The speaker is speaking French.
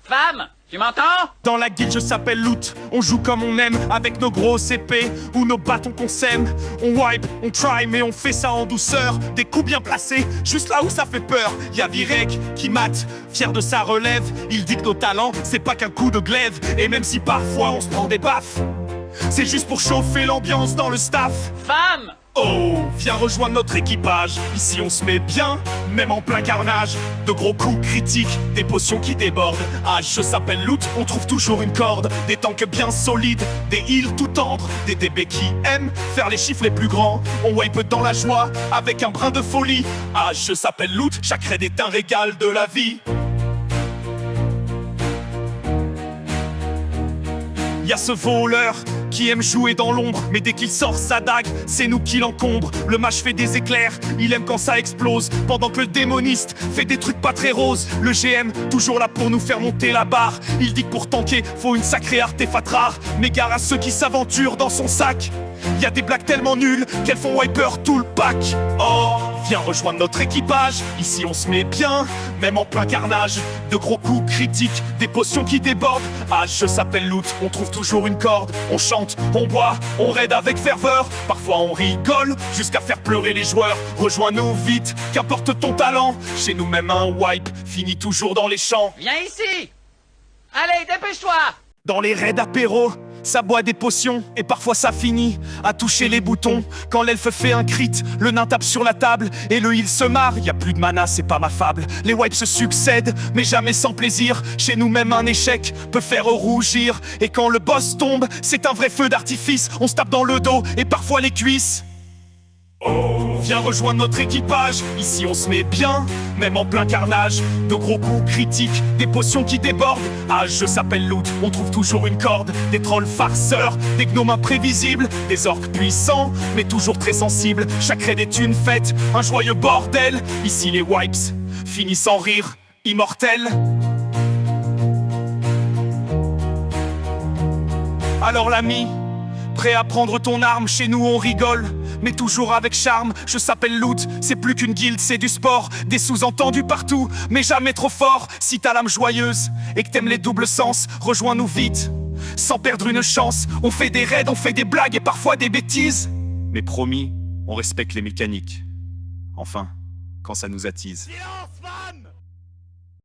Femme, tu m'entends? Dans la guilde je s'appelle Loot, on joue comme on aime, avec nos grosses épées ou nos bâtons qu'on sème. On wipe, on try mais on fait ça en douceur, des coups bien placés, juste là où ça fait peur. Y'a Virek qui mate, fier de sa relève, il dit que nos talents c'est pas qu'un coup de glaive. Et même si parfois on se prend des baffes, c'est juste pour chauffer l'ambiance dans le staff. Femme! Oh, viens rejoindre notre équipage. Ici on se met bien, même en plein carnage. De gros coups critiques, des potions qui débordent. Ah, je s'appelle Loot, on trouve toujours une corde. Des tanks bien solides, des heals tout tendres. Des DB qui aiment faire les chiffres les plus grands. On wipe dans la joie, avec un brin de folie. Ah, je s'appelle Loot, chaque raid est un régal de la vie. Y'a ce voleur qui aime jouer dans l'ombre, mais dès qu'il sort sa dague, c'est nous qui l'encombre. Le mage fait des éclairs, il aime quand ça explose, pendant que le démoniste fait des trucs pas très roses. Le GM, toujours là pour nous faire monter la barre, il dit que pour tanker, faut une sacrée artefact rare. Mais gare à ceux qui s'aventurent dans son sac, y'a des blagues tellement nulles qu'elles font wiper tout le pack. Oh, viens rejoindre notre équipage, ici on se met bien, même en plein carnage. De gros coups critiques, des potions qui débordent. Ah, je s'appelle Loot, on trouve toujours une corde. On chante, on boit, on raid avec ferveur. Parfois on rigole, jusqu'à faire pleurer les joueurs. Rejoins-nous vite, qu'importe ton talent. Chez nous même un wipe finit toujours dans les champs. Viens ici! Allez, dépêche-toi! Dans les raids apéro, ça boit des potions et parfois ça finit à toucher les boutons. Quand l'elfe fait un crit, le nain tape sur la table et le heal se marre. Y a plus de mana, c'est pas ma fable. Les wipes se succèdent, mais jamais sans plaisir. Chez nous même un échec peut faire rougir. Et quand le boss tombe, c'est un vrai feu d'artifice. On se tape dans le dos et parfois les cuisses. Oh, viens rejoindre notre équipage, ici on se met bien, même en plein carnage. De gros coups critiques, des potions qui débordent. Ah, je s'appelle Loot, on trouve toujours une corde. Des trolls farceurs, des gnomes imprévisibles, des orques puissants, mais toujours très sensibles. Chaque raid est une fête, un joyeux bordel. Ici les wipes finissent en rire, immortels. Alors l'ami, prêt à prendre ton arme, chez nous on rigole, mais toujours avec charme. Je s'appelle Loot, c'est plus qu'une guilde, c'est du sport. Des sous-entendus partout, mais jamais trop fort. Si t'as l'âme joyeuse et que t'aimes les doubles sens, rejoins-nous vite, sans perdre une chance. On fait des raids, on fait des blagues et parfois des bêtises, mais promis, on respecte les mécaniques. Enfin, quand ça nous attise. Silence, femme!